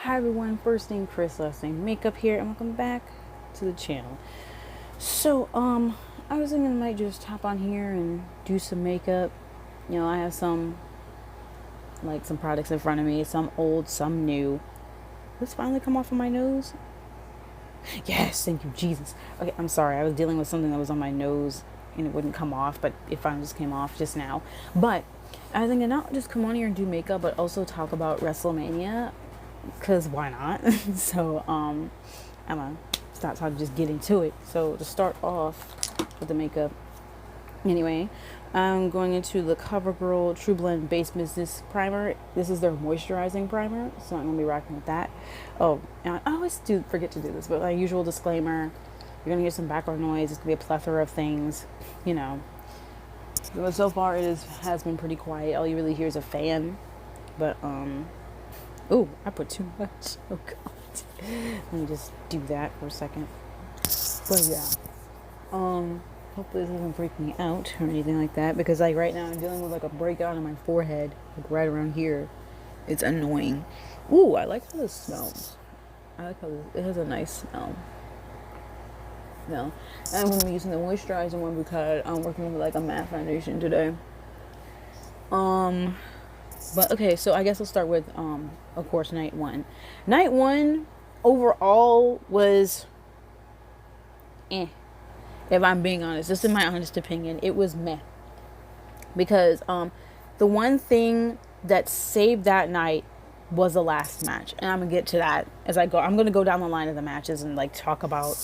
Hi everyone, first name Chris, last name Makeup here, and welcome back to the channel. So, I was thinking I might just hop on here and do some makeup. You know, I have some products in front of me, some old, some new. This finally come off of my nose? Yes, thank you, Jesus. Okay, I'm sorry, I was dealing with something that was on my nose and it wouldn't come off, but it finally just came off just now. But I was thinking not just come on here and do makeup, but also talk about Wrestlemania. Because why not? So, I'm going to start talking, just get into it. So, to start off with the makeup, anyway, I'm going into the Covergirl TruBlend Base Business Primer. This is their moisturizing primer, so I'm going to be rocking with that. Oh, and I always do forget to do this, but my usual disclaimer, you're going to hear some background noise. It's going to be a plethora of things, you know. But so far, it has been pretty quiet. All you really hear is a fan. But, oh, I put too much. Oh, God. Let me just do that for a second. But, yeah. Hopefully this doesn't freak me out or anything like that. Because, like, right now I'm dealing with, like, a breakout on my forehead. Like, right around here. It's annoying. Ooh, I like how this smells. I like how it has a nice smell. No. And I'm going to be using the moisturizing one because I'm working with, like, a matte foundation today. But okay, so I guess I'll start with, of course, night one. Night one overall was, if I'm being honest. This is my honest opinion. It was meh. Because the one thing that saved that night was the last match, and I'm gonna get to that as I go. I'm gonna go down the line of the matches and like talk about,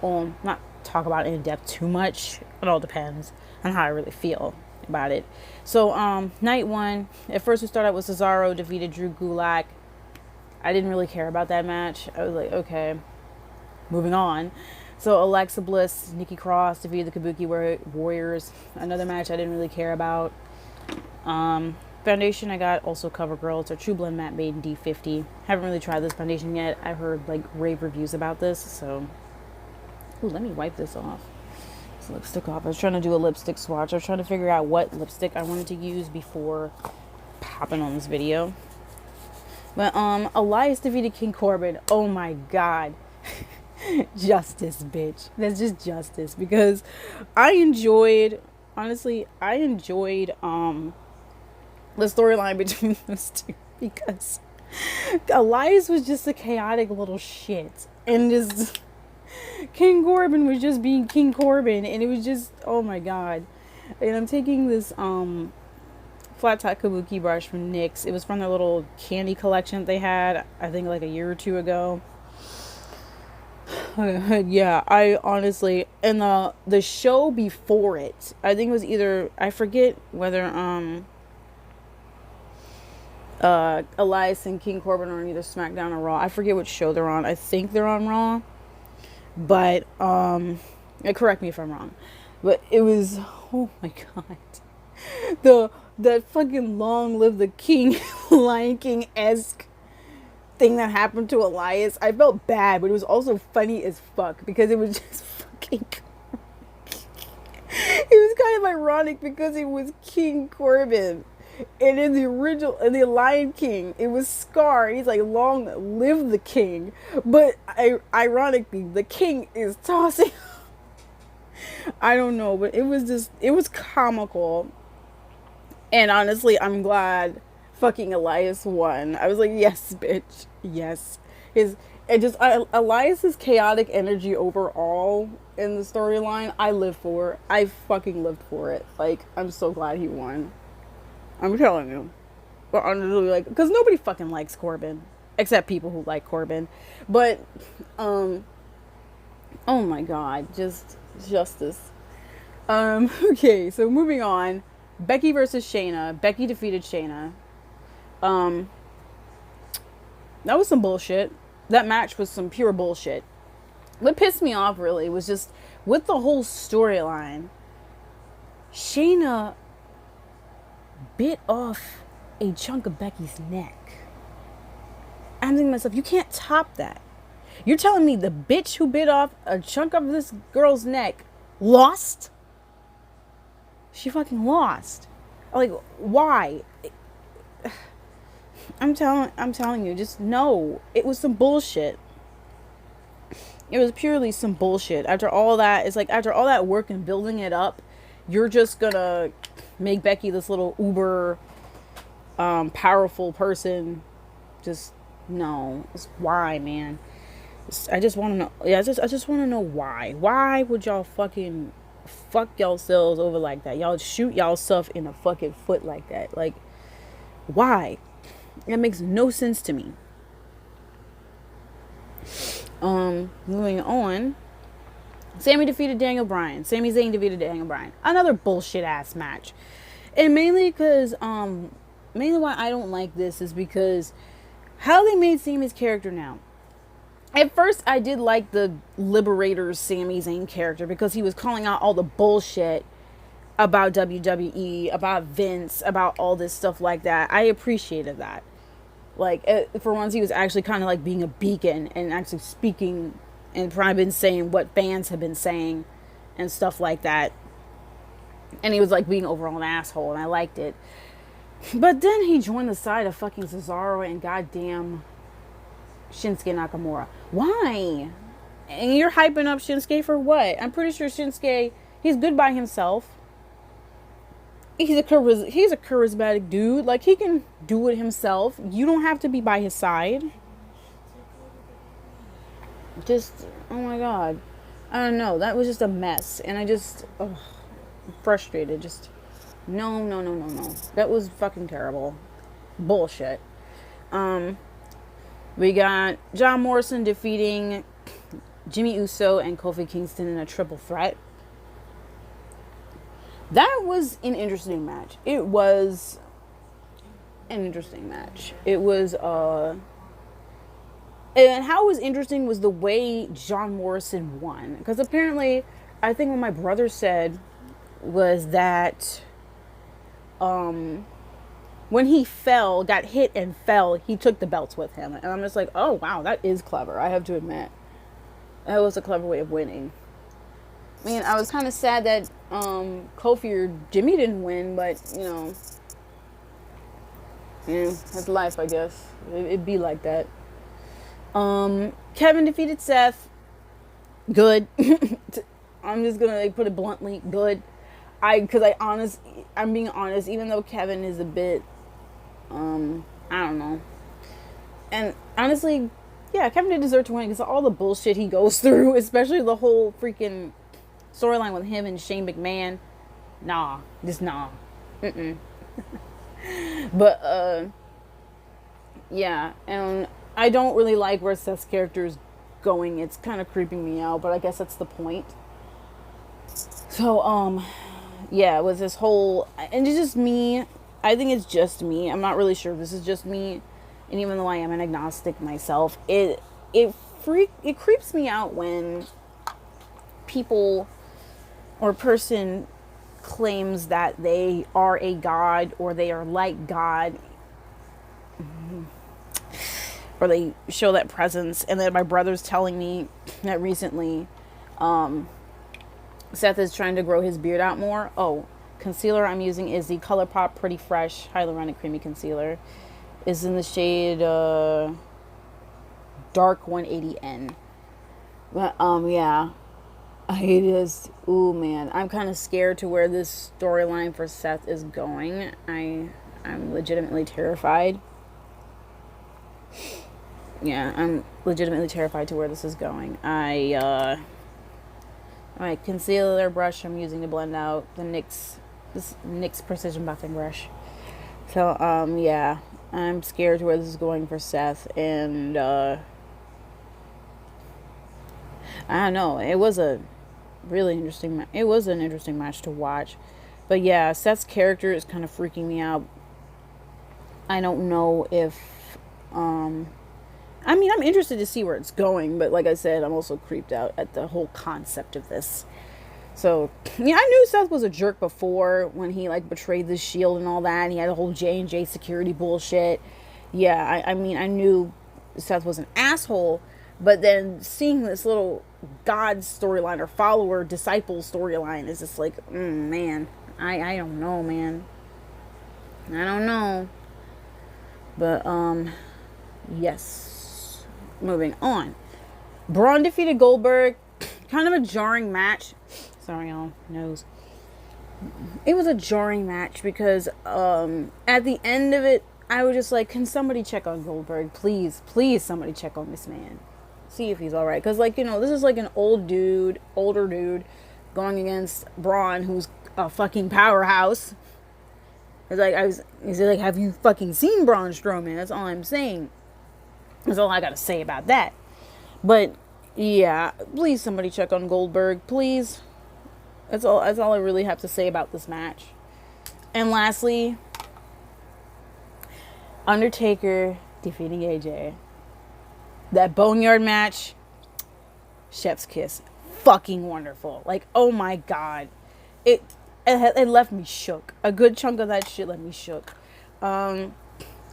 not talk about it in depth too much. It all depends on how I really feel about it. So night one, at first we started out with Cesaro defeated Drew Gulak. I didn't really care about that match. I was like, okay, moving on. So Alexa Bliss, Nikki Cross defeated the Kabuki Warriors. Another match I didn't really care about. Foundation I got also CoverGirl. It's a TruBlend Matte Made in D50. Haven't really tried this foundation yet. I've heard like rave reviews about this, so ooh, let me wipe this off. Lipstick off. I was trying to do a lipstick swatch. I was trying to figure out what lipstick I wanted to use before popping on this video. But Elias defeated King Corbin. Oh my God. Justice, bitch. That's just justice. Because honestly, I enjoyed the storyline between those two. Because Elias was just a chaotic little shit. And just King Corbin was just being King Corbin, and it was just, oh my God. And I'm taking this flat top kabuki brush from NYX. It was from their little candy collection that they had, I think like a year or two ago. Yeah, I honestly, and the show before it, I think it was either, I forget whether Elias and King Corbin are on either SmackDown or Raw. I forget which show they're on. I think they're on Raw. But, correct me if I'm wrong, but it was, oh my God, that fucking Long Live the King, Lion King-esque thing that happened to Elias. I felt bad, but it was also funny as fuck, because it was just fucking, it was kind of ironic, because it was King Corbin. And in the Lion King, it was Scar. He's like, long live the king. But ironically, the king is tossing. I don't know, but it was comical. And honestly, I'm glad fucking Elias won. I was like, yes, bitch. Yes. Elias's chaotic energy overall in the storyline, I live for. I fucking lived for it. Like, I'm so glad he won. I'm telling you. But honestly, like, because nobody fucking likes Corbin. Except people who like Corbin. But, oh my God. Just justice. Okay, so moving on. Becky versus Shayna. Becky defeated Shayna. That was some bullshit. That match was some pure bullshit. What pissed me off, really, was just, with the whole storyline, Shayna bit off a chunk of Becky's neck. I'm thinking to myself, you can't top that. You're telling me the bitch who bit off a chunk of this girl's neck lost? She fucking lost. Like, why? I'm telling you, just no. It was some bullshit. It was purely some bullshit. After all that, it's like after all that work and building it up, you're just gonna make Becky this little uber powerful person. Just no. It's why, man. I just want to know. Yeah, I just want to know why. Why would y'all fucking fuck yourselves over like that? Y'all shoot y'all self in the fucking foot like that. Like, why? That makes no sense to me. Moving on. Sami defeated Daniel Bryan. Sami Zayn defeated Daniel Bryan. Another bullshit ass match. And mainly because, mainly why I don't like this is because how they made Sami's character now. At first, I did like the Liberator's Sami Zayn character because he was calling out all the bullshit about WWE, about Vince, about all this stuff like that. I appreciated that. Like, for once, he was actually kind of like being a beacon and actually speaking and probably been saying what fans have been saying and stuff like that. And he was like being overall an asshole, and I liked it. But then he joined the side of fucking Cesaro and goddamn Shinsuke Nakamura. Why? And you're hyping up Shinsuke for what? I'm pretty sure Shinsuke, he's good by himself. He's a charismatic dude. Like, he can do it himself. You don't have to be by his side. Just, oh my god. I don't know. That was just a mess. And I just, I'm frustrated. Just, no. That was fucking terrible. Bullshit. We got John Morrison defeating Jimmy Uso and Kofi Kingston in a triple threat. That was an interesting match. It was an interesting match. It was, and how it was interesting was the way John Morrison won. Because apparently, I think what my brother said was that, when he fell, got hit and fell, he took the belts with him. And I'm just like, oh, wow, that is clever. I have to admit. That was a clever way of winning. I mean, I was kind of sad that Kofi or Jimmy didn't win, but, you know, that's life, I guess. It'd be like that. Kevin defeated Seth. Good. I'm just gonna put it bluntly, good. I'm being honest, even though Kevin is a bit, I don't know. And honestly, yeah, Kevin did deserve to win because of all the bullshit he goes through, especially the whole freaking storyline with him and Shane McMahon. Nah. But, yeah, and I don't really like where Seth's character is going. It's kind of creeping me out, but I guess that's the point. So, yeah, it was this whole, and it's just me. I think it's just me. I'm not really sure if this is just me. And even though I am an agnostic myself, it creeps me out when people or a person claims that they are a god or they are like God, or they show that presence. And then my brother's telling me that recently Seth is trying to grow his beard out more. Oh, concealer I'm using is the Colourpop Pretty Fresh Hyaluronic Creamy Concealer. It's in the shade Dark 180N. But yeah, it is. Ooh, man, I'm kind of scared to where this storyline for Seth is going. I'm legitimately terrified. Yeah, I'm legitimately terrified to where this is going. My concealer brush I'm using to blend out the NYX Precision Buffing Brush. So, yeah, I'm scared to where this is going for Seth, and, I don't know, it was an interesting match to watch, but yeah, Seth's character is kind of freaking me out. I don't know if, I mean, I'm interested to see where it's going, but like I said, I'm also creeped out at the whole concept of this. So, yeah, I knew Seth was a jerk before when he, like, betrayed the Shield and all that, and he had the whole J&J security bullshit. Yeah, I mean, I knew Seth was an asshole, but then seeing this little God storyline or follower, disciple storyline is just like, man, I don't know, man. I don't know. But, yes. Moving on. Braun defeated Goldberg. Kind of a jarring match. Sorry, y'all. Nose. It was a jarring match because at the end of it, I was just like, can somebody check on Goldberg? Please, please somebody check on this man. See if he's alright. Because, like, you know, this is like an older dude going against Braun, who's a fucking powerhouse. It's like, is it like, have you fucking seen Braun Strowman? That's all I'm saying. That's all I gotta say about that. But, yeah, please somebody check on Goldberg, please. That's all I really have to say about this match. And lastly, Undertaker defeating AJ. That Boneyard match, chef's kiss. Fucking wonderful. Like, oh my god. It left me shook. A good chunk of that shit left me shook.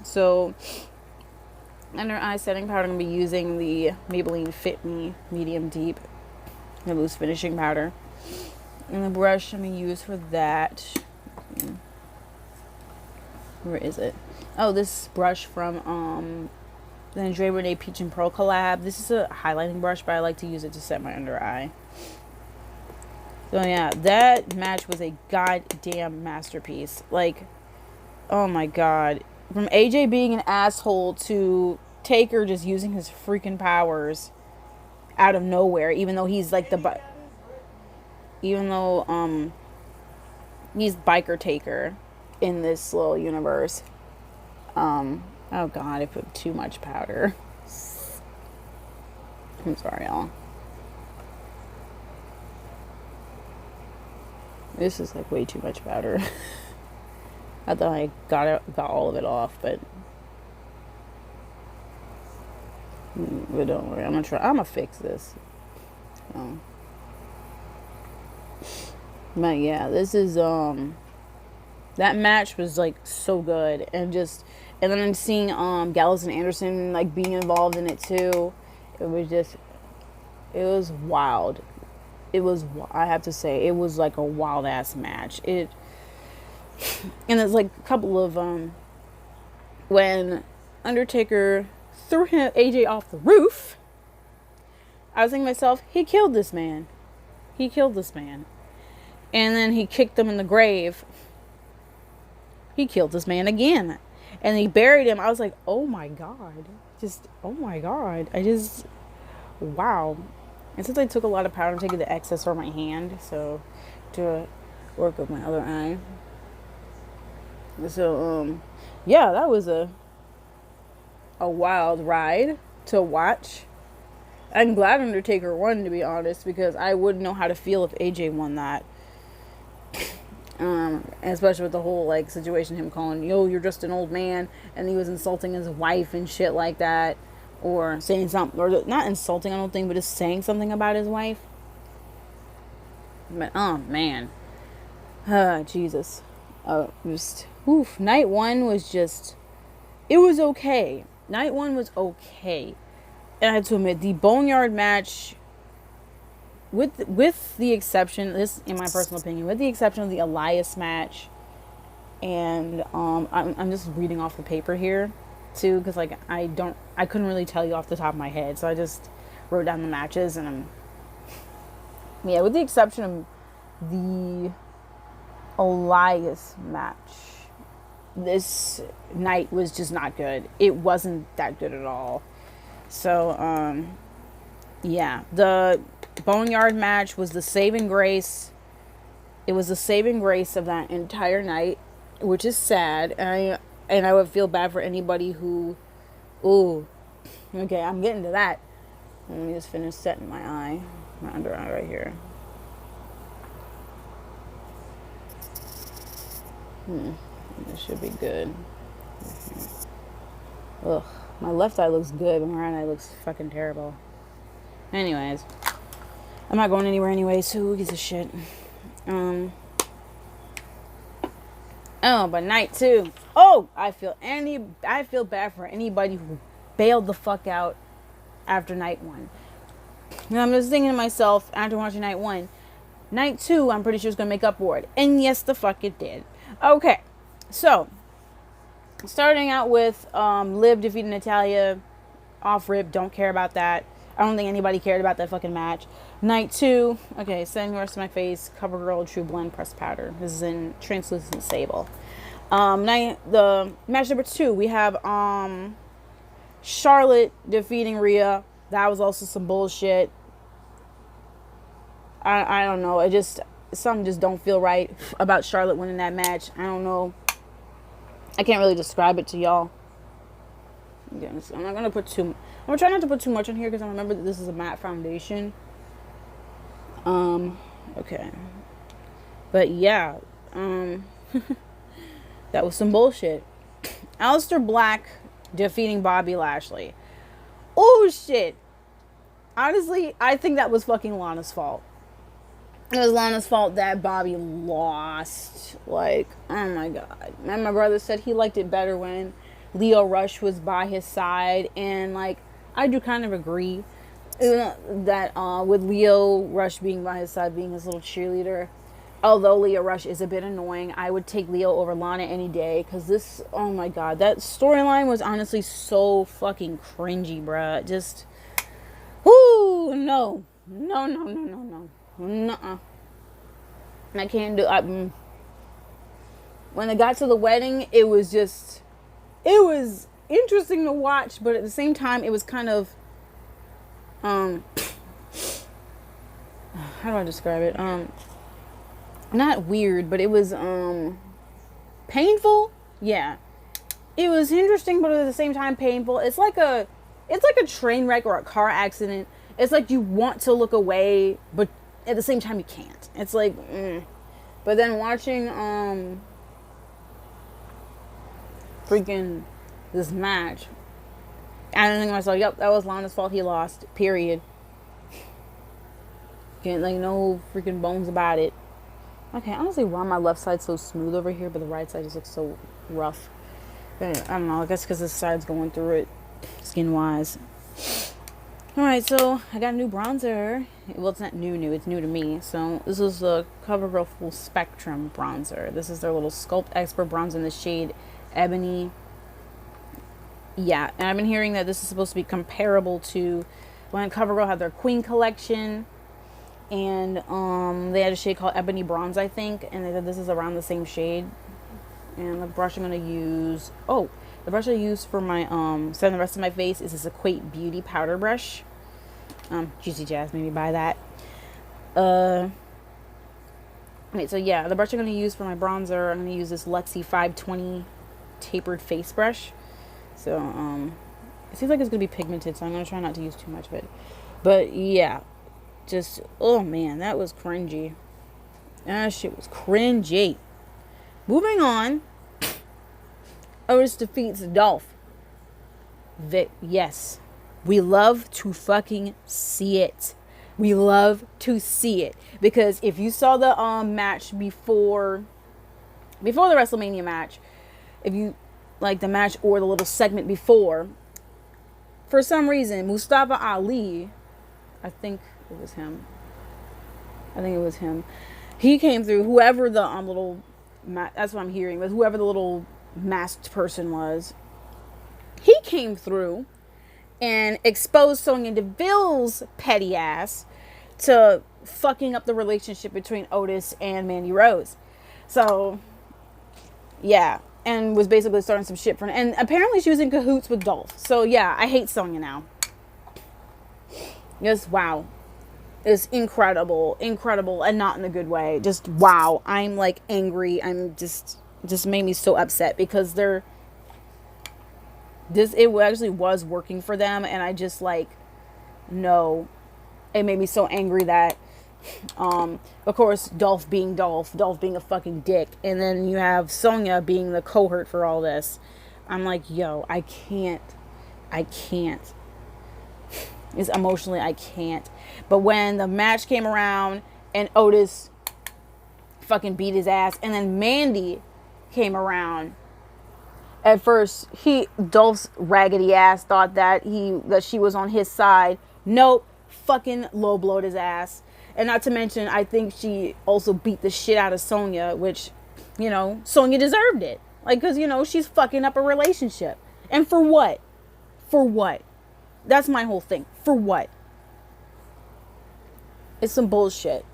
So, under eye setting powder, I'm going to be using the Maybelline Fit Me Medium Deep, the loose finishing powder. And the brush I'm going to use for that. Where is it? Oh, this brush from the Andre Renee Peach and Pearl collab. This is a highlighting brush, but I like to use it to set my under eye. So yeah, that match was a goddamn masterpiece. Like, oh my god. From AJ being an asshole to Taker just using his freaking powers out of nowhere, even though he's like he's biker Taker in this little universe. Oh god, I put too much powder. I'm sorry, y'all. This is like way too much powder. I thought I got all of it off, but don't worry. I'm gonna fix this. But yeah, this is that match was like so good, and then I'm seeing Gallows and Anderson like being involved in it too. It was wild. I have to say, it was like a wild ass match. And there's like a couple of when Undertaker threw AJ off the roof, I was thinking to myself, he killed this man. And then he kicked him in the grave. He killed this man again. And he buried him. I was like, oh my god. Oh my god. Wow. And since I took a lot of powder, I'm taking the excess from my hand. So, to work with my other eye. So, yeah, that was a wild ride to watch. I'm glad Undertaker won, to be honest, because I wouldn't know how to feel if AJ won that. Especially with the whole like situation, him calling, yo, you're just an old man, and he was insulting his wife and shit like that, or saying something, or not insulting, I don't think, but just saying something about his wife. But oh man, Jesus, night one was it was okay. Night one was okay, and I have to admit, the Boneyard match, with the exception, this in my personal opinion, with the exception of the Elias match, and I'm just reading off the paper here too, because like I couldn't really tell you off the top of my head, so I just wrote down the matches, and with the exception of the Elias match, this night was just not good. It wasn't that good at all. So the Boneyard match was the saving grace. It was the saving grace of that entire night, which is sad. And I would feel bad for anybody who... Ooh. Okay, I'm getting to that. Let me just finish setting my eye. My under eye right here. This should be good. Ugh. My left eye looks good, but my right eye looks fucking terrible. Anyways. I'm not going anywhere anyway, so who gives a shit? Oh, but night two. Oh, I feel bad for anybody who bailed the fuck out after night one. And I'm just thinking to myself, after watching night one, night two, I'm pretty sure it's gonna make up for it. And yes, the fuck it did. Okay, so starting out with Liv defeating Natalia. Off rip, don't care about that. I don't think anybody cared about that fucking match. Night 2, okay, Setting the Rest of My Face, CoverGirl, TruBlend, Pressed Powder. This is in Translucent Sable. The match number 2, we have Charlotte defeating Rhea. That was also some bullshit. I don't know. Something just don't feel right about Charlotte winning that match. I don't know. I can't really describe it to y'all. I'm not gonna put too. I'm gonna try not to put too much on here because I remember that this is a matte foundation. Okay. But yeah, that was some bullshit. Aleister Black defeating Bobby Lashley. Oh shit. Honestly, I think that was fucking Lana's fault. It was Lana's fault that Bobby lost. Like, oh my god. And my brother said he liked it better when Lio Rush was by his side. And, like, I do kind of agree that with Lio Rush being by his side, being his little cheerleader. Although Lio Rush is a bit annoying, I would take Lio over Lana any day. Because this, oh my god, that storyline was honestly so fucking cringy, bruh. Just, whoo, no. No. Nuh-uh. I can't do it. When they got to the wedding, it was interesting to watch, but at the same time, it was kind of, how do I describe it? Not weird, but it was, painful. Yeah. It was interesting, but at the same time painful. It's like a train wreck or a car accident. It's like you want to look away, but at the same time you can't. It's like, But then watching, freaking this match, I don't think to myself, yep, that was Lana's fault, he lost, period. Can't, like, no freaking bones about it. Okay, honestly, why my left side's so smooth over here, but the right side just looks so rough. But I don't know, I guess because this side's going through it, skin-wise. Alright, so I got a new bronzer. Well, it's not new, it's new to me. So this is the CoverGirl Full Spectrum bronzer. This is their little Sculpt Expert bronzer in the shade Ebony. Yeah, and I've been hearing that this is supposed to be comparable to when CoverGirl had their Queen collection. And they had a shade called Ebony Bronze, I think. And they said this is around the same shade. And the brush I'm going to use... Oh, the brush I use for my Setting the Rest of My Face is this Equate Beauty powder brush. Juicy Jazz made me buy that. Wait, so yeah, the brush I'm going to use for my bronzer, I'm going to use this Lexi 520 tapered face brush. So, it seems like it's going to be pigmented, so I'm going to try not to use too much of it. But yeah, just, oh man, that was cringy. That shit was cringy. Moving on. Otis defeats Dolph. Yes. We love to fucking see it. We love to see it. Because if you saw the match before the WrestleMania match, if you like the match or the little segment before, for some reason, Mustafa Ali, I think it was him. He came through, whoever the little, that's what I'm hearing, but whoever the little masked person was, he came through and exposed Sonya Deville's petty ass to fucking up the relationship between Otis and Mandy Rose. So, yeah, and was basically starting some shit for her. And apparently she was in cahoots with Dolph. So, yeah, I hate Sonya now. Just, wow. It's incredible, and not in a good way. Just, wow. I'm, like, angry. I'm just made me so upset because it actually was working for them, and I just, like, no. It made me so angry that, of course, Dolph being a fucking dick, and then you have Sonya being the cohort for all this. I'm like, yo, I can't. It's emotionally, I can't. But when the match came around, and Otis fucking beat his ass, and then Mandy came around, at first, Dolph's raggedy ass thought that she was on his side. Nope. Fucking low blowed his ass. And not to mention, I think she also beat the shit out of Sonya, which, Sonya deserved it. Like, because, you know, she's fucking up a relationship. And for what? For what? That's my whole thing. For what? It's some bullshit.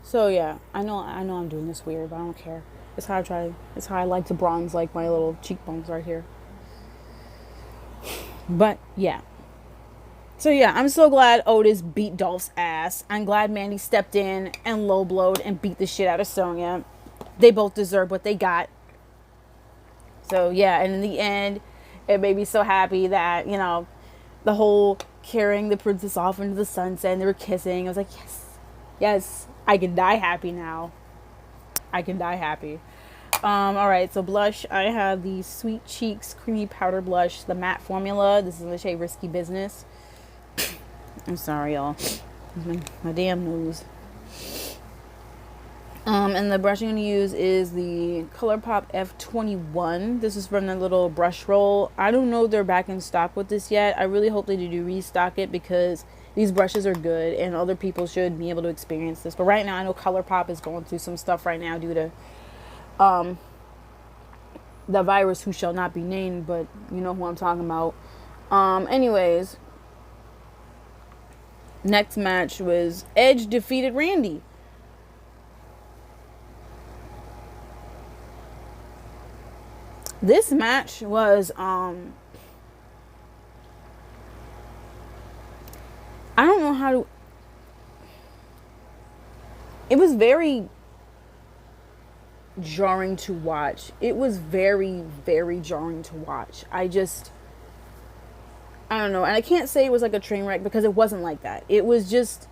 So yeah, I know I'm doing this weird, but I don't care. It's how I like to bronze like my little cheekbones right here. But yeah. So yeah, I'm so glad Otis beat Dolph's ass. I'm glad Mandy stepped in and low blowed and beat the shit out of Sonya. They both deserve what they got. So yeah, and in the end, it made me so happy that, you know, the whole carrying the princess off into the sunset and they were kissing. I was like, yes, yes, I can die happy now. I can die happy. All right, so blush. I have the Sweet Cheeks Creamy Powder Blush, the matte formula. This is in the shade Risky Business. I'm sorry, y'all. My damn nose. And the brush I'm going to use is the Colourpop F21. This is from the little brush roll. I don't know if they're back in stock with this yet. I really hope they do restock it because these brushes are good and other people should be able to experience this. But right now, I know Colourpop is going through some stuff right now due to the virus who shall not be named, but you know who I'm talking about. Anyways, next match was Edge defeated Randy. This match was, I don't know how to, it was very jarring to watch. It was very, very jarring to watch. I don't know. And I can't say it was like a train wreck because it wasn't like that. It was just,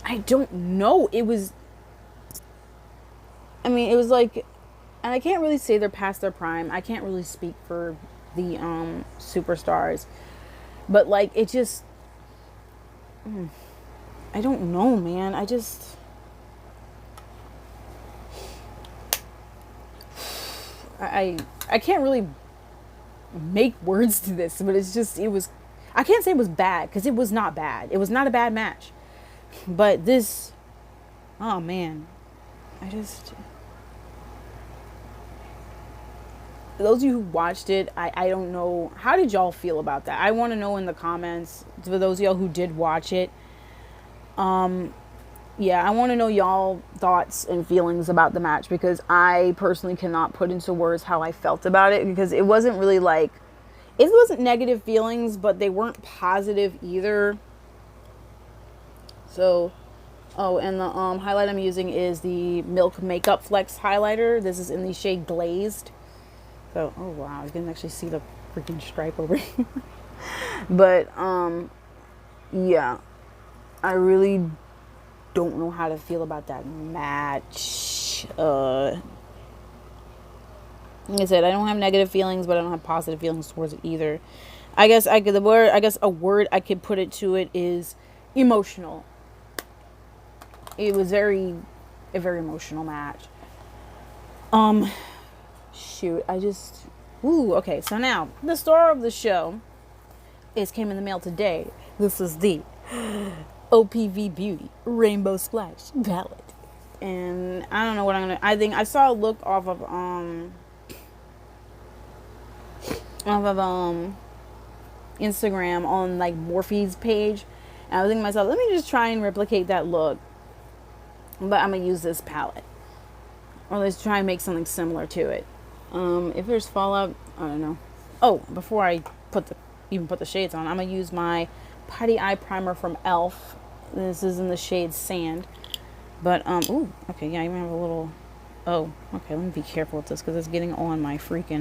I don't know. It was, I mean, it was like, and I can't really say they're past their prime. I can't really speak for the superstars. But like it just I don't know, man. I can't really make words to this, but it's just I can't say it was bad because it was not bad. It was not a bad match. But this, oh man. Those of you who watched it, I don't know. How did y'all feel about that? I want to know in the comments. For those of y'all who did watch it. Yeah, I want to know y'all thoughts and feelings about the match. Because I personally cannot put into words how I felt about it. Because it wasn't really like... It wasn't negative feelings, but they weren't positive either. So... Oh, and the highlight I'm using is the Milk Makeup Flex highlighter. This is in the shade Glazed. So, oh wow, you can actually see the freaking stripe over here. But, yeah. I really don't know how to feel about that match. Like I said, I don't have negative feelings, but I don't have positive feelings towards it either. I guess a word I could put it to it is emotional. It was a very emotional match. Shoot, okay, so now, the star of the show came in the mail today. This is the OPVBeauty Rainbow Splash palette. And I don't know what I think I saw a look off of Instagram on like Morphe's page. And I was thinking to myself, let me just try and replicate that look. But I'm going to use this palette. Or let's try and make something similar to it. If there's fallout, I don't know. Oh, before I even put the shades on, I'm going to use my Putty Eye Primer from e.l.f. This is in the shade Sand. But, ooh, okay, yeah, I even have a little... Oh, okay, let me be careful with this because it's getting on my freaking,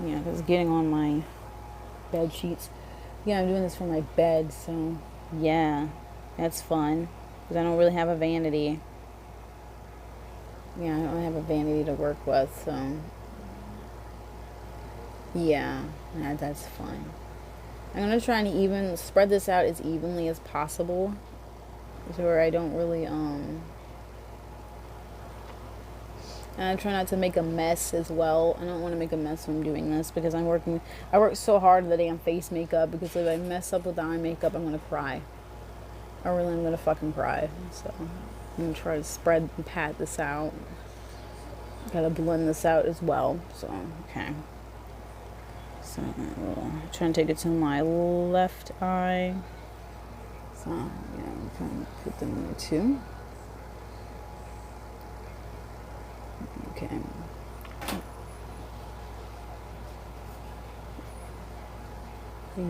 yeah, because it's getting on my bed sheets. Yeah, I'm doing this for my bed, so, yeah, that's fun. Because I don't really have a vanity. Yeah, I don't have a vanity to work with, so... Yeah, that's fun. I'm going to try and even spread this out as evenly as possible. So where I don't really, and I try not to make a mess as well. I don't want to make a mess when I'm doing this because I work so hard on the damn face makeup because if I mess up with the eye makeup, I'm going to cry. I really am going to fucking cry, so... I'm going to try to spread and pat this out. Gotta blend this out as well. So, okay. So, I'm trying to take it to my left eye. So, yeah, I'm trying to put them in there too. Okay.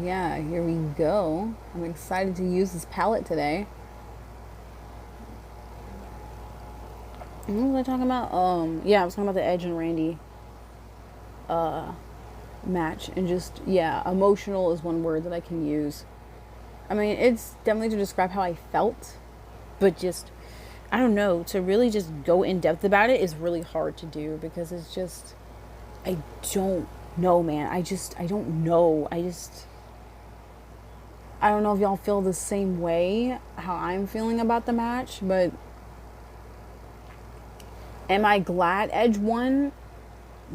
Yeah, here we go. I'm excited to use this palette today. What was I talking about? Yeah, I was talking about the Edge and Randy match, and just, yeah, emotional is one word that I can use. I mean, it's definitely to describe how I felt, but just, I don't know, to really just go in depth about it is really hard to do, because it's just, I don't know, man. I don't know. I don't know if y'all feel the same way how I'm feeling about the match, but am I glad Edge won?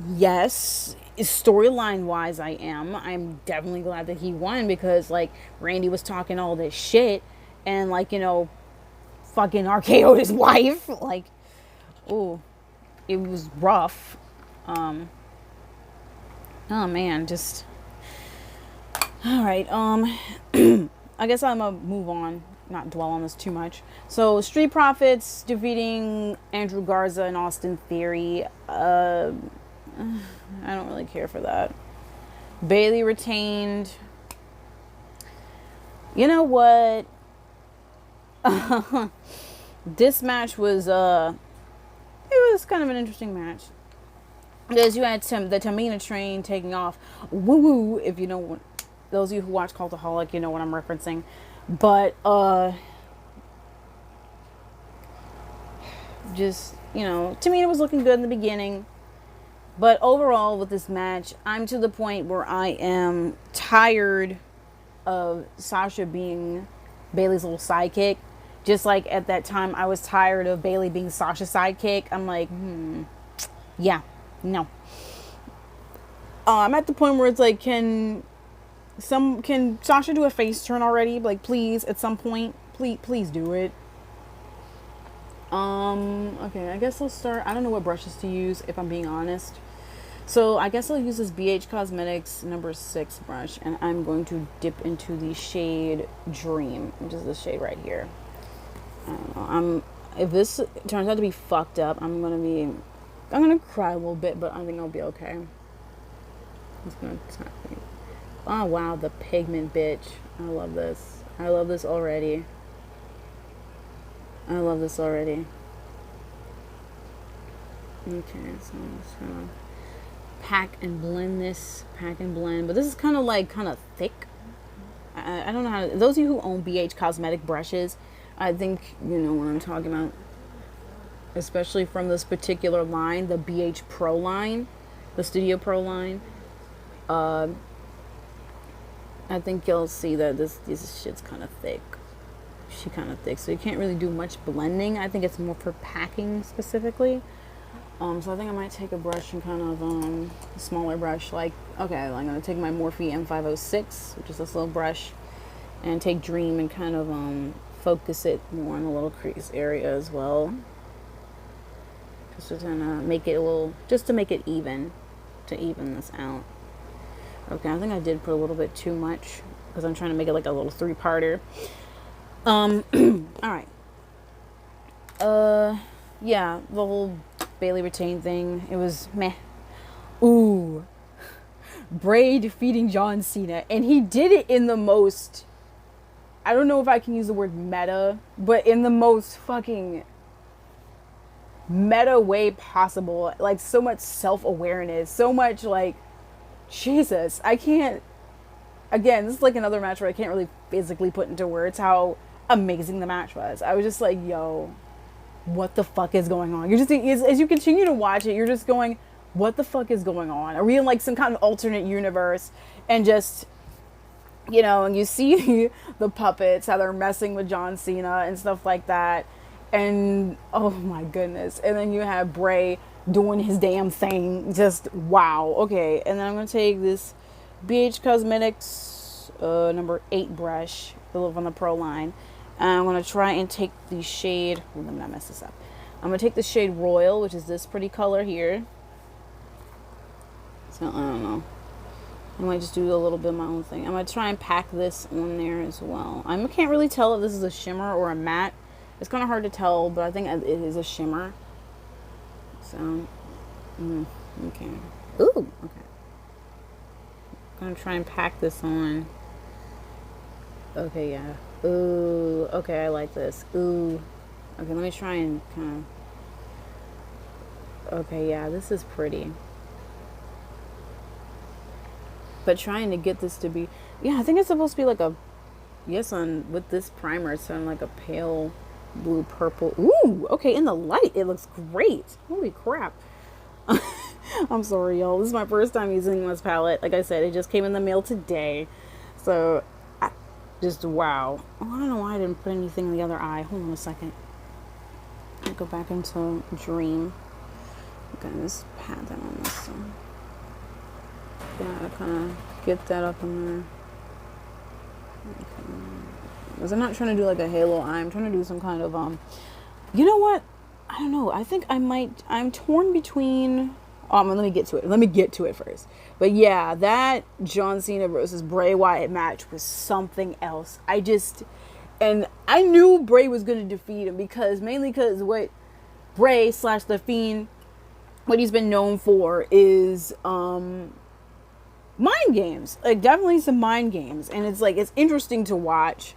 Yes. Storyline wise, I am. I'm definitely glad that he won, because, like, Randy was talking all this shit and, like, you know, fucking RKO'd his wife. Like, ooh, it was rough. Oh man, just, all right. I guess I'm gonna move on, not dwell on this too much. So, Street Profits defeating Andrew Garza and Austin Theory. I don't really care for that. Bailey retained. You know what? This match was it was kind of an interesting match, because you had the Tamina train taking off. Woo woo, if you know what, those of you who watch Cultaholic, you know what I'm referencing. But just, you know, Tamina was looking good in the beginning. But overall, with this match, I'm to the point where I am tired of Sasha being Bailey's little sidekick. Just like at that time, I was tired of Bailey being Sasha's sidekick. I'm like, yeah, no. I'm at the point where it's like, can Sasha do a face turn already? Like, please, at some point, please do it. Okay, I guess I'll start. I don't know what brushes to use, if I'm being honest. So I guess I'll use this BH Cosmetics number 6 brush, and I'm going to dip into the shade Dream, which is this shade right here. I don't know. If this turns out to be fucked up, I'm gonna cry a little bit, but I think I'll be okay. Oh wow, the pigment, bitch. I love this. I love this already. I love this already. Okay, so I'm just gonna pack and blend this. But this is kind of thick. I don't know how to, those of you who own BH Cosmetic brushes, I think you know what I'm talking about. Especially from this particular line, the BH Pro line, the Studio Pro line. I think you'll see that this shit's kind of thick. She's kind of thick, so you can't really do much blending. I think it's more for packing specifically. So I think I might take a brush and kind of a smaller brush. Like, okay, I'm gonna take my Morphe M506, which is this little brush, and take Dream and kind of focus it more in the little crease area as well. Just to kind of make it a little, just to make it even, to even this out. Okay, I think I did put a little bit too much, because I'm trying to make it like a little 3-parter. Alright. Yeah, the whole Bailey retain thing, it was meh. Ooh. Bray defeating John Cena, and he did it in the most, I don't know if I can use the word meta, but in the most fucking meta way possible. Like, so much self-awareness, so much like, Jesus, I can't, again, this is like another match where I can't really physically put into words how amazing the match was. I was just like, yo, what the fuck is going on? You're just, as you continue to watch it, you're just going, what the fuck is going on? Are we in like some kind of alternate universe? And just, you know, and you see the puppets, how they're messing with John Cena and stuff like that. And oh my goodness. And then you have Bray doing his damn thing. Just wow. Okay. And then I'm going to take this BH Cosmetics number 8 brush, the little on the Pro line. I'm going to try and take the shade, let me not mess this up. I'm going to take the shade Royal, which is this pretty color here. So, I don't know. I might just do a little bit of my own thing. I'm going to try and pack this on there as well. I can't really tell if this is a shimmer or a matte. It's kind of hard to tell, but I think it is a shimmer. So, okay. Ooh, okay. I'm going to try and pack this on. Okay, yeah. Ooh, okay, I like this. Ooh. Okay, let me try and kind of... Okay, yeah, this is pretty. But trying to get this to be... Yeah, I think it's supposed to be like a... Yes, with this primer, it's on like a pale blue purple. Ooh, okay, in the light, it looks great. Holy crap. I'm sorry, y'all. This is my first time using this palette. Like I said, it just came in the mail today. So... Just wow. Oh, I don't know why I didn't put anything in the other eye. Hold on a second. I'll go back into Dream. Okay, just pat that on this one. Yeah, kind of get that up in there. Okay. Because I'm not trying to do like a halo eye. I'm trying to do some kind of you know what? I don't know. I think I'm torn between. Let me get to it. Let me get to it first. But yeah, that John Cena versus Bray Wyatt match was something else. And I knew Bray was going to defeat him mainly because what Bray / The Fiend, what he's been known for is mind games. Like definitely some mind games. And it's interesting to watch.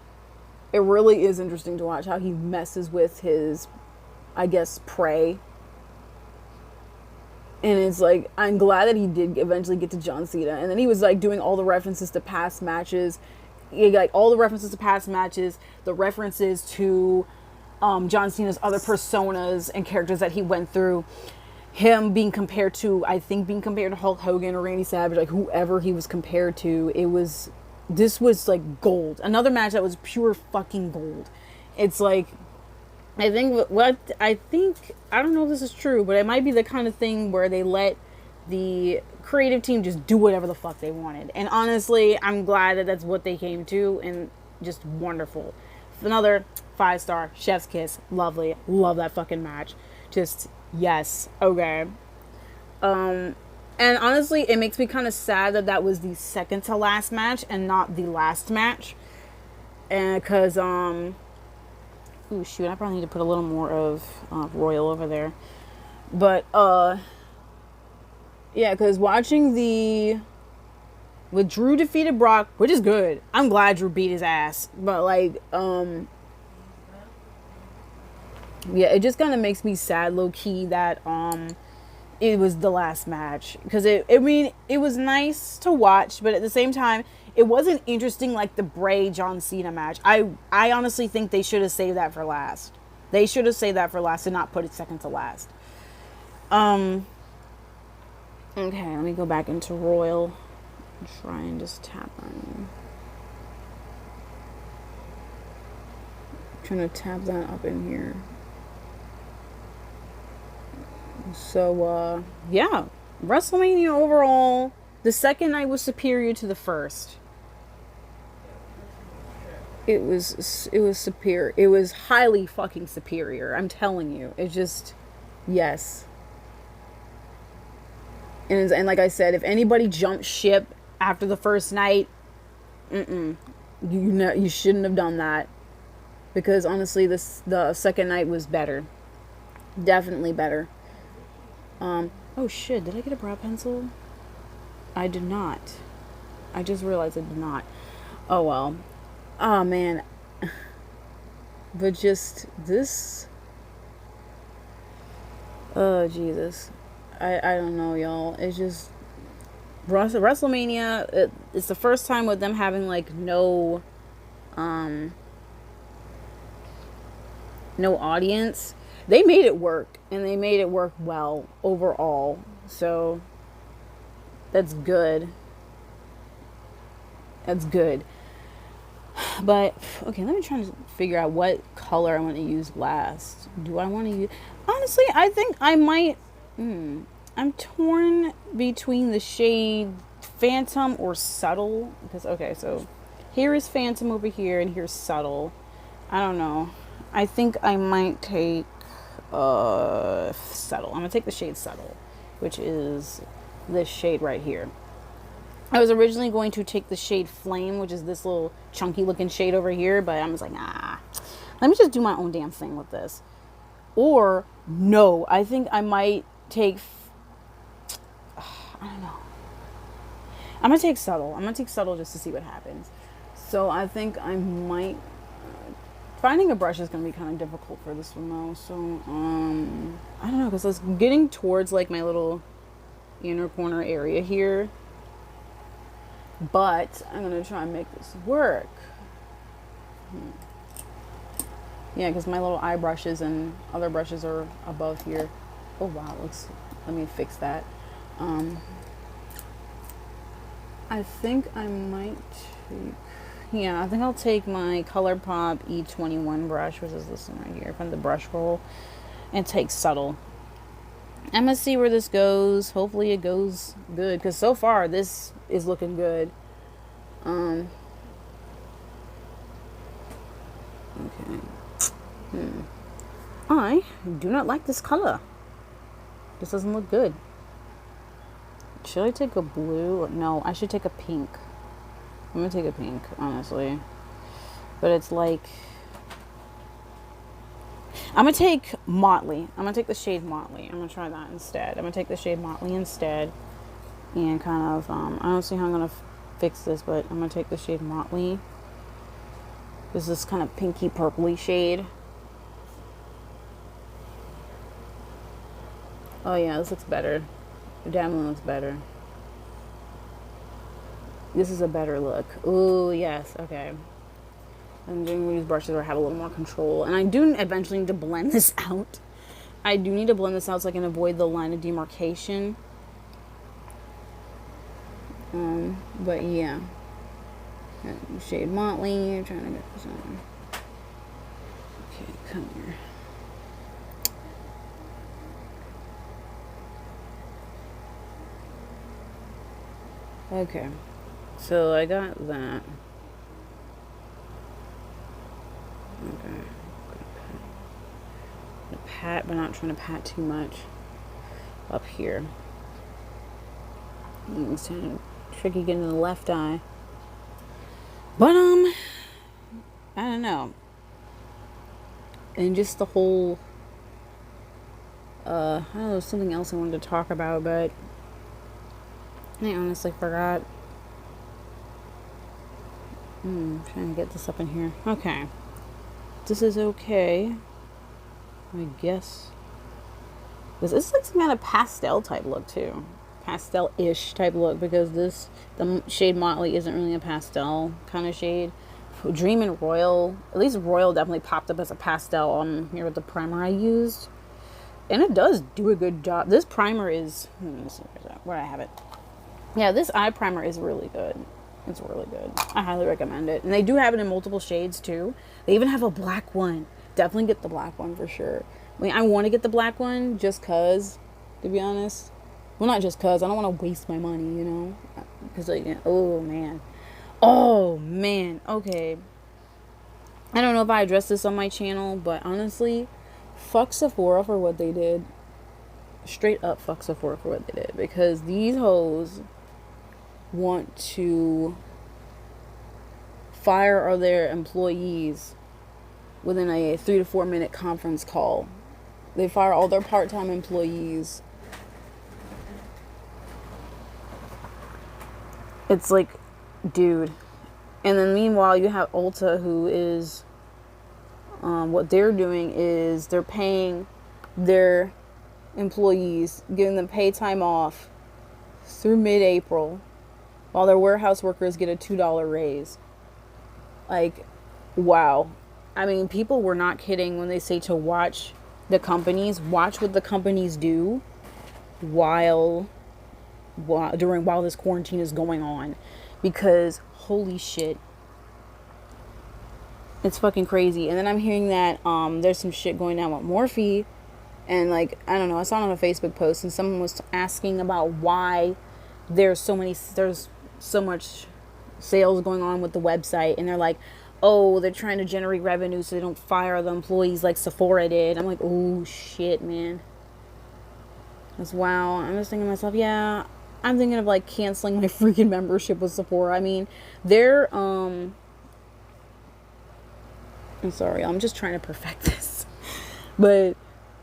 It really is interesting to watch how he messes with his, I guess, prey. And it's like, I'm glad that he did eventually get to John Cena. And then he was like doing all the references to past matches. Like all the references to past matches, the references to John Cena's other personas and characters that he went through. Him being compared to Hulk Hogan or Randy Savage, like whoever he was compared to. This was like gold. Another match that was pure fucking gold. It's like, I don't know if this is true, but it might be the kind of thing where they let the creative team just do whatever the fuck they wanted. And honestly, I'm glad that that's what they came to, and just wonderful. Another 5-star, chef's kiss, lovely, love that fucking match. Just, yes, okay. And honestly, it makes me kind of sad that was the second to last match and not the last match. And because, ooh, shoot, I probably need to put a little more of Royal over there. But, yeah, because watching with Drew defeated Brock, which is good. I'm glad Drew beat his ass. But, like, yeah, it just kind of makes me sad, low-key, that, it was the last match. Because, it was nice to watch, but at the same time, it wasn't interesting like the Bray John Cena match. I honestly think they should have saved that for last. They should have saved that for last and not put it second to last. Okay, let me go back into Royal and try and just tap on. I'm trying to tap that up in here. So yeah, WrestleMania overall, the second night was superior to the first. It was superior. It was highly fucking superior. I'm telling you. It just, yes. And like I said, if anybody jumped ship after the first night, you shouldn't have done that. Because honestly, the second night was better. Definitely better. Oh shit, did I get a brow pencil? I did not. I just realized I did not. Oh well. Oh man. But just this. Oh Jesus. I don't know, y'all. It's just WrestleMania. It's the first time with them having like no audience. They made it work, and they made it work well overall. So that's good. That's good. But okay, let me try to figure out what color I want to use last. Do I want to use? Honestly, I think I might. I'm torn between the shade Phantom or Subtle, because okay, so here is Phantom over here, and here's Subtle. I don't know. I think I might take Subtle. I'm gonna take the shade Subtle, which is this shade right here. I was originally going to take the shade Flame, which is this little chunky looking shade over here, but I was like, nah, let me just do my own damn thing with this. Or no, I think I might take, I don't know. I'm gonna take Subtle. I'm gonna take Subtle just to see what happens. So I think I might, finding a brush is gonna be kind of difficult for this one though. So I don't know, because it's getting towards like my little inner corner area here. But I'm gonna try and make this work. Yeah, because my little eye brushes and other brushes are above here. Oh wow, let me fix that. I think I might take, yeah, I think I'll take my Colourpop E21 brush, which is this one right here, from the brush roll, and take Subtle. I'm gonna see where this goes. Hopefully it goes good, because so far this is looking good. Okay. I do not like this color. This doesn't look good. Should I take a blue? No, I should take a pink. I'm gonna take a pink, honestly. But it's like, I'm gonna take Motley. I'm gonna take the shade Motley. I'm gonna try that instead. I'm gonna take the shade Motley instead. And kind of, I don't see how I'm gonna fix this, but I'm gonna take the shade Motley. This is this kind of pinky purpley shade. Oh yeah, this looks better. It definitely looks better. This is a better look. Ooh, yes, okay. I'm doing these brushes where I have a little more control. And I do eventually need to blend this out. I do need to blend this out so I can avoid the line of demarcation. But yeah. Shade Motley, I'm trying to get this on. Okay, come here. Okay, so I got that. Okay, gonna pat, but not trying to pat too much up here. It's kind of tricky getting the left eye, but I don't know. And just the whole, I don't know, something else I wanted to talk about, but I honestly forgot. Trying to get this up in here. Okay. This is okay, I guess. This is like some kind of pastel type look too. Pastel-ish type look, because the shade Motley isn't really a pastel kind of shade. Dream and Royal, at least Royal definitely popped up as a pastel on here with the primer I used. And it does do a good job. This primer is, let me see where I have it. Yeah, this eye primer is really good. It's really good. I highly recommend it. And they do have it in multiple shades too. They even have a black one. Definitely get the black one for sure. I mean, I want to get the black one just cause, to be honest. Well, not just cause. I don't want to waste my money, you know? Because, like, oh, man. Oh, man. Okay. I don't know if I addressed this on my channel, but honestly, fuck Sephora for what they did. Straight up fuck Sephora for what they did. Because these hoes want to fire all their employees within a 3 to 4 minute conference call. They fire all their part-time employees. It's like, dude. And then meanwhile, you have Ulta, who is, what they're doing is they're paying their employees, giving them pay time off through mid-April, while their warehouse workers get a $2 raise. Like, wow. I mean, people were not kidding when they say to watch the companies, watch what the companies do while this quarantine is going on. Because, holy shit, it's fucking crazy. And then I'm hearing that there's some shit going down with Morphe. And, like, I don't know, I saw it on a Facebook post, and someone was asking about why there's so much sales going on with the website. And they're like, oh, they're trying to generate revenue so they don't fire the employees like Sephora did. I'm like, oh shit, man. That's wow. I'm just thinking to myself, yeah, I'm thinking of like canceling my freaking membership with Sephora. I mean, they're I'm sorry, I'm just trying to perfect this. But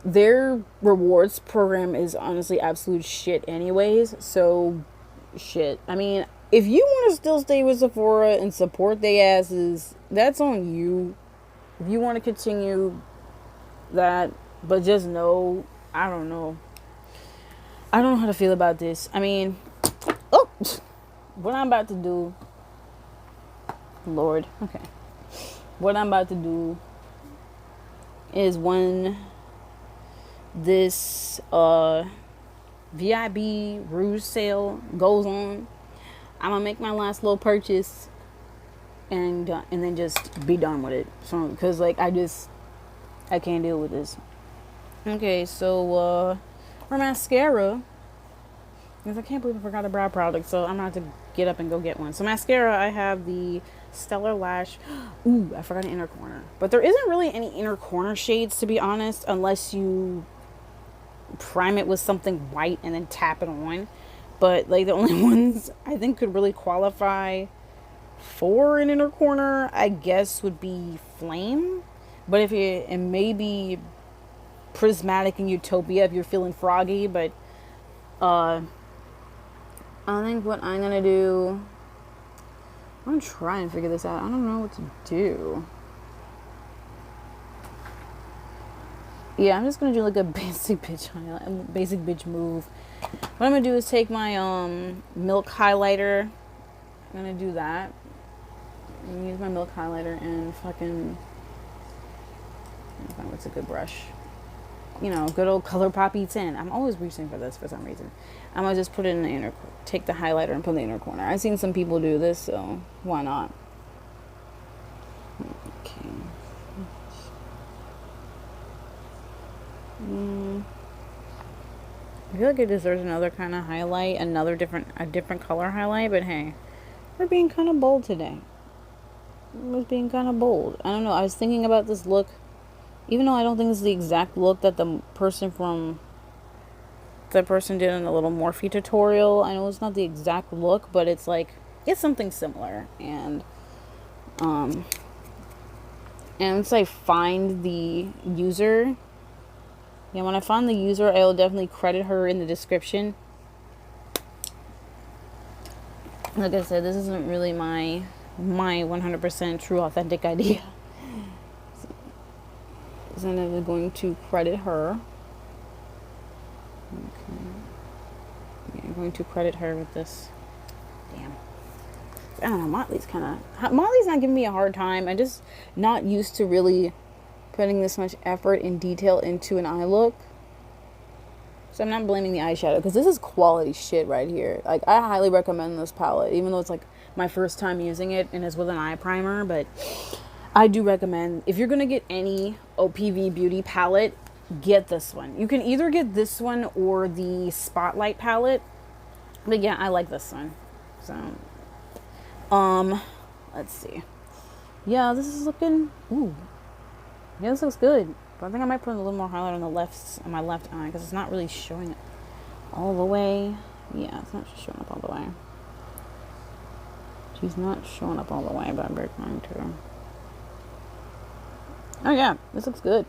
their rewards program is honestly absolute shit anyways. So shit. I mean, if you want to still stay with Sephora and support their asses, that's on you. If you want to continue that, but just know, I don't know. I don't know how to feel about this. I mean, oh, what I'm about to do, Lord, okay. What I'm about to do is when this VIB Rouge sale goes on, I'm gonna make my last little purchase and then just be done with it. So, cause like I can't deal with this. Okay, so for mascara, because I can't believe I forgot a brow product, so I'm gonna have to get up and go get one. So mascara, I have the Stellar Lash. Ooh, I forgot an inner corner. But there isn't really any inner corner shades, to be honest, unless you prime it with something white and then tap it on. But like the only ones I think could really qualify for an inner corner, I guess, would be Flame. But if it, and maybe Prismatic and Utopia if you're feeling froggy. But I think what I'm gonna do, I'm gonna try and figure this out. I don't know what to do. Yeah, I'm just gonna do like a basic bitch highlight, basic bitch move. What I'm gonna do is take my milk highlighter. I'm gonna do that. I'm gonna use my milk highlighter and fucking, what's a good brush? You know, good old Colourpop E10. I'm always reaching for this for some reason. I'm gonna just put it in the inner, take the highlighter and put it in the inner corner. I've seen some people do this, so why not? Okay. I feel like it deserves another kind of highlight, a different color highlight, but hey, we're being kind of bold today. It was being kind of bold. I don't know. I was thinking about this look, even though I don't think this is the exact look that the person did in a little Morphe tutorial. I know it's not the exact look, but it's like, it's something similar. And once I find the user, yeah, when I find the user, I'll definitely credit her in the description. Like I said, this isn't really my 100% true authentic idea. So I'm going to credit her. Okay. Yeah, I'm going to credit her with this. Damn. I don't know, Motley's not giving me a hard time. I'm just not used to really putting this much effort and detail into an eye look. So I'm not blaming the eyeshadow, because this is quality shit right here. Like, I highly recommend this palette, even though it's like my first time using it and it's with an eye primer. But I do recommend, if you're gonna get any OPVBeauty palette, get this one. You can either get this one or the Spotlight palette. But yeah, I like this one. So let's see. Yeah, this is looking, ooh. Yeah, this looks good. But I think I might put a little more highlight on my left eye, because it's not really showing it all the way. Yeah, it's not showing up all the way. She's not showing up all the way, but I'm very trying to. Oh yeah, this looks good.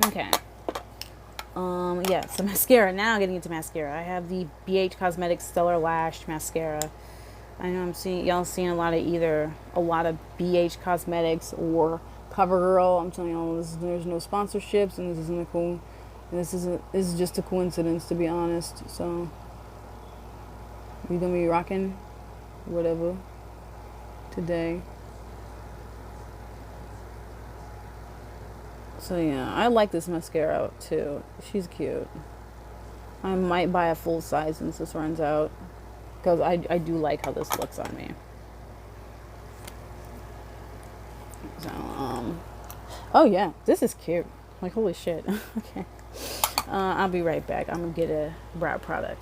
Okay. Yeah, so mascara. Now getting into mascara. I have the BH Cosmetics Stellar Lash Mascara. I know y'all seeing a lot of BH Cosmetics or CoverGirl. I'm telling y'all, there's no sponsorships, and this isn't cool. This is just a coincidence, to be honest. So we're gonna be rocking whatever today. So yeah, I like this mascara too. She's cute. I might buy a full size since this runs out, because I do like how this looks on me. So oh yeah, this is cute. Like, holy shit. Okay. I'll be right back. I'm gonna get a brow product.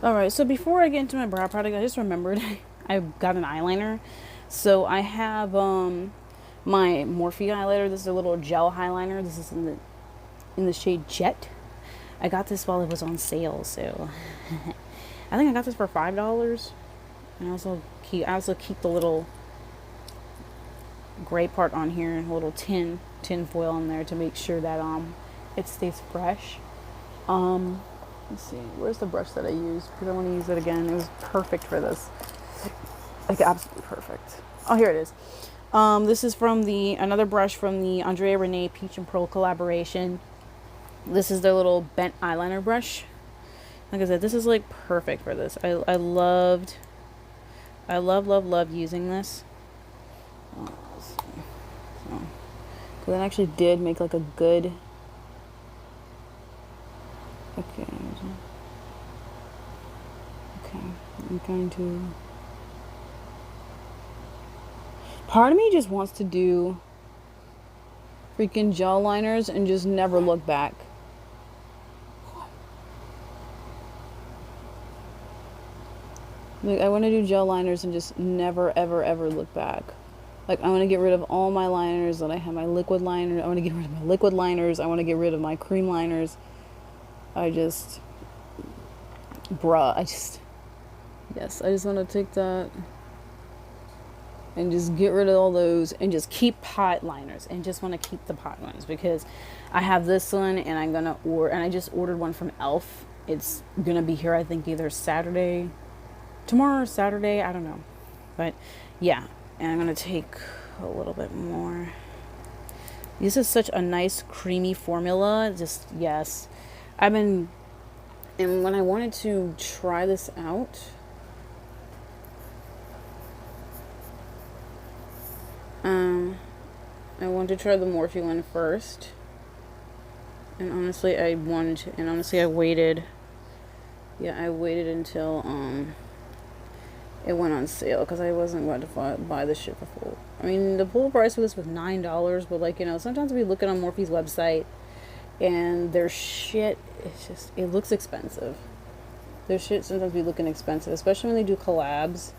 Alright, so before I get into my brow product, I just remembered I got an eyeliner. So I have my Morphe highlighter. This is a little gel highlighter. This is in the shade Jet. I got this while it was on sale, so I think I got this for $5. And I also keep the little gray part on here and a little tin foil in there to make sure that it stays fresh. Let's see, where's the brush that I used? Because I want to use it again. It was perfect for this. Like, absolutely perfect. Oh, here it is. This is from another brush from the Andrea Renee Peach and Pearl collaboration. This is their little bent eyeliner brush. Like I said, this is like perfect for this. I love using this. Because it actually did make like a good. Okay, I'm going to. Part of me just wants to do freaking gel liners and just never look back. Like, I want to do gel liners and just never, ever, ever look back. Like, I want to get rid of all my liners that I have. My liquid liner. I want to get rid of my liquid liners. I want to get rid of my cream liners. Yes, I just want to take that and just get rid of all those and just keep pot liners and just want to keep the pot ones because I have this one and I just ordered one from e.l.f. It's going to be here, I think, either tomorrow or Saturday, I don't know. But yeah, and I'm going to take a little bit more. This is such a nice creamy formula. Just, yes. And when I wanted to try this out, I wanted to try the Morphe one first. And honestly, I waited. Yeah, I waited until it went on sale because I wasn't going to buy this shit for full. I mean, the full price for this was $9, but like, sometimes we look at on Morphe's website and their shit, it looks expensive. Their shit sometimes be looking expensive, especially when they do collabs.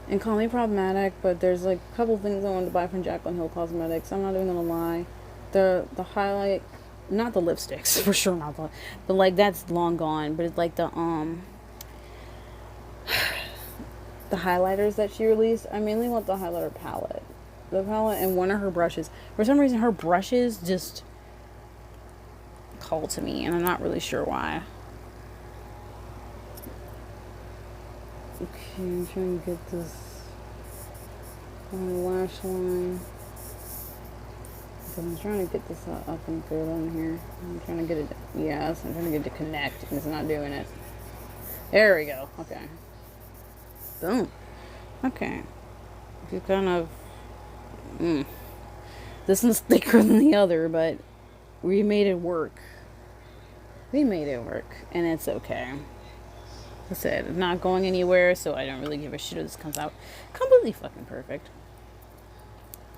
And call me problematic, but there's like a couple things I wanted to buy from Jaclyn Hill Cosmetics. I'm not even gonna lie. The highlight, not the lipsticks, for sure not the, but like that's long gone. But it's like the highlighters that she released. I mainly want the highlighter palette. The palette and one of her brushes. For some reason, her brushes just call to me, and I'm not really sure why. Okay, I'm trying to get this lash line. I'm trying to get this up and good on here. I'm trying to get it. Yes, I'm trying to get it to connect, and it's not doing it. There we go. Okay. Boom. Okay. You kind of. This one's thicker than the other, but we made it work. And it's okay. Like I said, I'm not going anywhere, so I don't really give a shit if this comes out completely fucking perfect.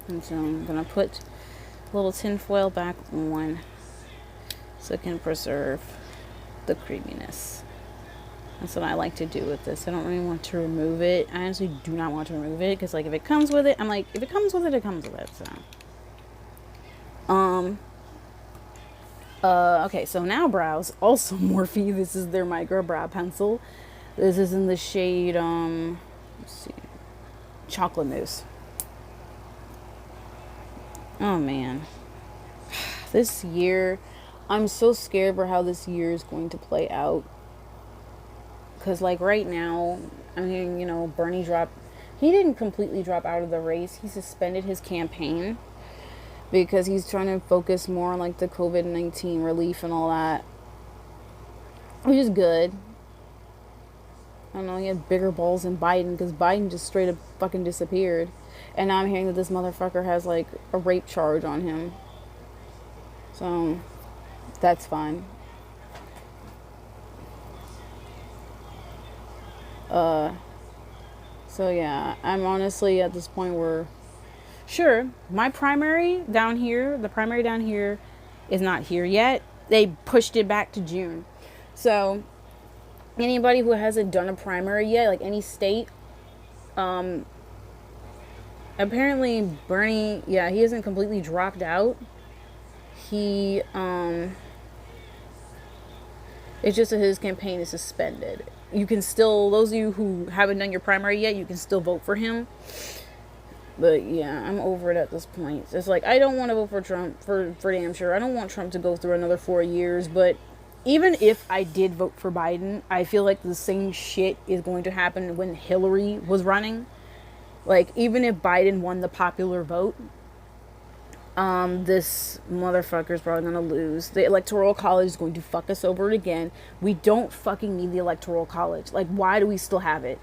And so I'm gonna put a little tin foil back on so it can preserve the creaminess. That's what I like to do with this. I don't really want to remove it. I honestly do not want to remove it because, like, if it comes with it, I'm like, if it comes with it, it comes with it. So, okay, so now brows. Also Morphe. This is their micro brow pencil. This is in the shade, let's see, Chocolate Mousse. Oh, man. This year, I'm so scared for how this year is going to play out. Because, like, right now, I'm hearing, Bernie dropped. He didn't completely drop out of the race. He suspended his campaign because he's trying to focus more on, like, the COVID-19 relief and all that. Which is good. I don't know, he had bigger balls than Biden because Biden just straight up fucking disappeared. And now I'm hearing that this motherfucker has, like, a rape charge on him. So, that's fine. So yeah, I'm honestly at this point where, sure, the primary down here is not here yet, They pushed it back to June. So anybody who hasn't done a primary yet, like any state, apparently Bernie, yeah, he hasn't completely dropped out. He it's just that his campaign is suspended. You can still, those of you who haven't done your primary yet, you can still vote for him. But yeah, I'm over it at this point. It's like, I don't want to vote for Trump, for damn sure. I don't want Trump to go through another 4 years. But even if I did vote for Biden, I feel like the same shit is going to happen when Hillary was running. Like, even if Biden won the popular vote, this motherfucker's probably gonna lose. The Electoral College is going to fuck us over again. We don't fucking need the Electoral College. Like, why do we still have it?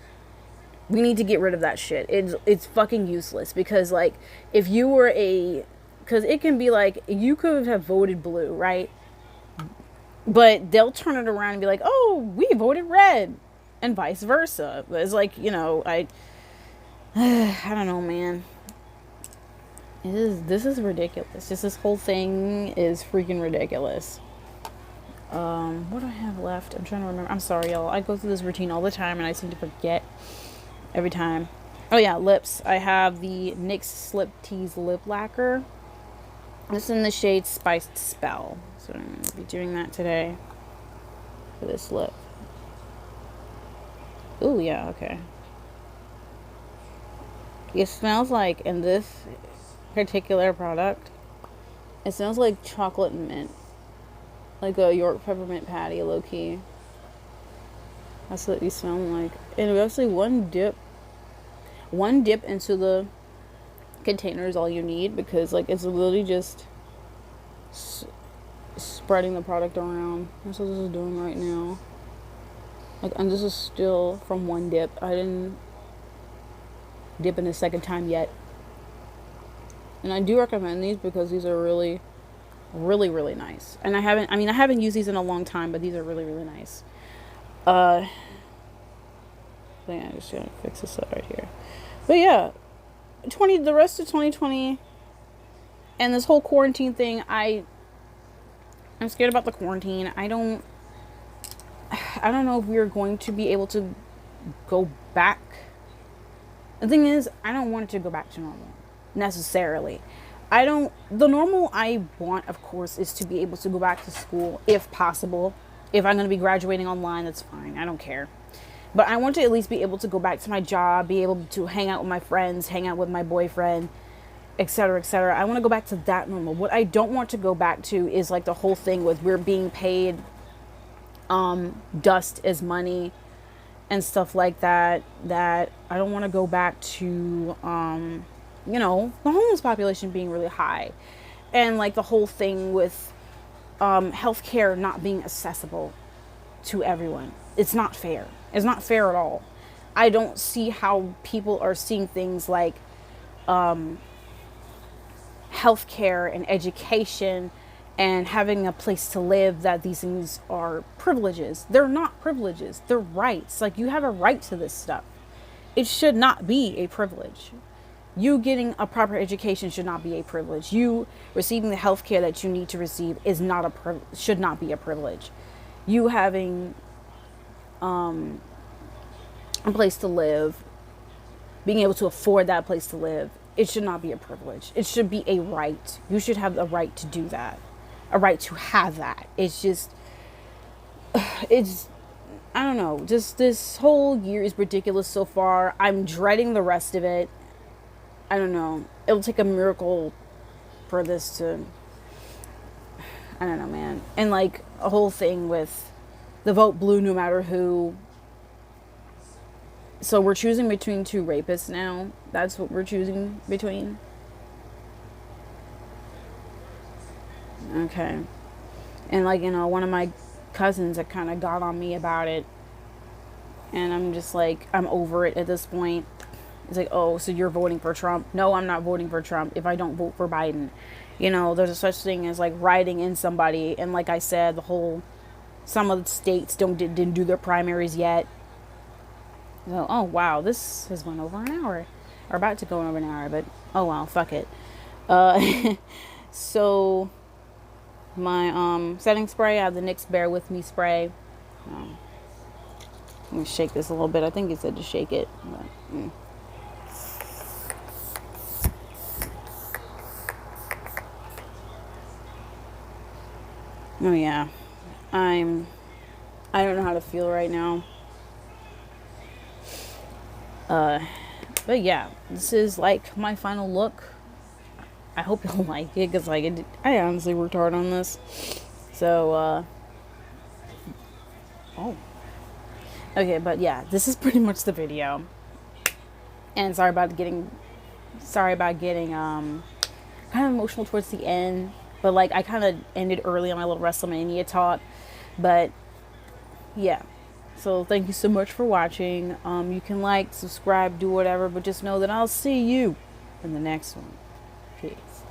We need to get rid of that shit. It's fucking useless. Because, like, if you were because it can be like, you could have voted blue, right? But they'll turn it around and be like, oh, we voted red. And vice versa. But it's like, you know, I don't know, man. This is ridiculous. Just this whole thing is freaking ridiculous. What do I have left? I'm trying to remember. I'm sorry, y'all. I go through this routine all the time and I seem to forget every time. Oh yeah, lips. I have the NYX Slip Tease Lip Lacquer. It's in the shade Spiced Spell. So I'm going to be doing that today for this lip. Ooh, yeah, okay. It smells like, in this particular product, it smells like chocolate and mint, like a York peppermint patty, low-key. That's what these smell like. And actually one dip into the container is all you need, because like it's literally just spreading the product around. That's what this is doing right now. Like, and this is still from one dip. I didn't dip in a second time yet. And I do recommend these because these are really, really, really nice. And I haven't used these in a long time, but these are really, really nice. Yeah, I'm just gonna fix this up right here. But yeah, the rest of 2020 and this whole quarantine thing, I'm scared about the quarantine. I don't know if we're going to be able to go back. The thing is, I don't want it to go back to normal necessarily. The normal I want, of course, is to be able to go back to school if possible. If I'm going to be graduating online, that's fine. I don't care. But I want to at least be able to go back to my job, be able to hang out with my friends, hang out with my boyfriend, etc., etc. I want to go back to that normal. What I don't want to go back to is like the whole thing with we're being paid dust as money and stuff like that. That I don't want to go back to you know, the homeless population being really high, and like the whole thing with healthcare not being accessible to everyone. It's not fair. It's not fair at all. I don't see how people are seeing things like healthcare and education and having a place to live, that these things are privileges. They're not privileges. They're rights. Like, you have a right to this stuff. It should not be a privilege. You getting a proper education should not be a privilege. You receiving the health care that you need to receive is not should not be a privilege. You having a place to live, being able to afford that place to live, it should not be a privilege. It should be a right. You should have the right to do that. A right to have that. It's just, I don't know. Just this whole year is ridiculous so far. I'm dreading the rest of it. I don't know. It'll take a miracle for this to, I don't know, man. And like a whole thing with the vote blue no matter who. So we're choosing between two rapists now. That's what we're choosing between. Okay. And like, you know, one of my cousins that kind of got on me about it. And I'm just like, I'm over it at this point. It's like, oh, so you're voting for Trump? No, I'm not voting for Trump if I don't vote for Biden. You know, there's a such thing as like writing in somebody. And like I said, some of the states didn't do their primaries yet. So, oh, wow, this has went over an hour. Or about to go over an hour, but oh, well, fuck it. So, my setting spray. I have the NYX Bear With Me spray. Let me shake this a little bit. I think it said to shake it. But, Oh yeah, I don't know how to feel right now. But yeah, this is like my final look. I hope you'll like it, because like I honestly worked hard on this. So oh, okay, but yeah, this is pretty much the video. And sorry about getting kind of emotional towards the end. But like I kind of ended early on my little Wrestlemania talk. But yeah. So thank you so much for watching. You can like, subscribe, do whatever, but just know that I'll see you in the next one. Peace.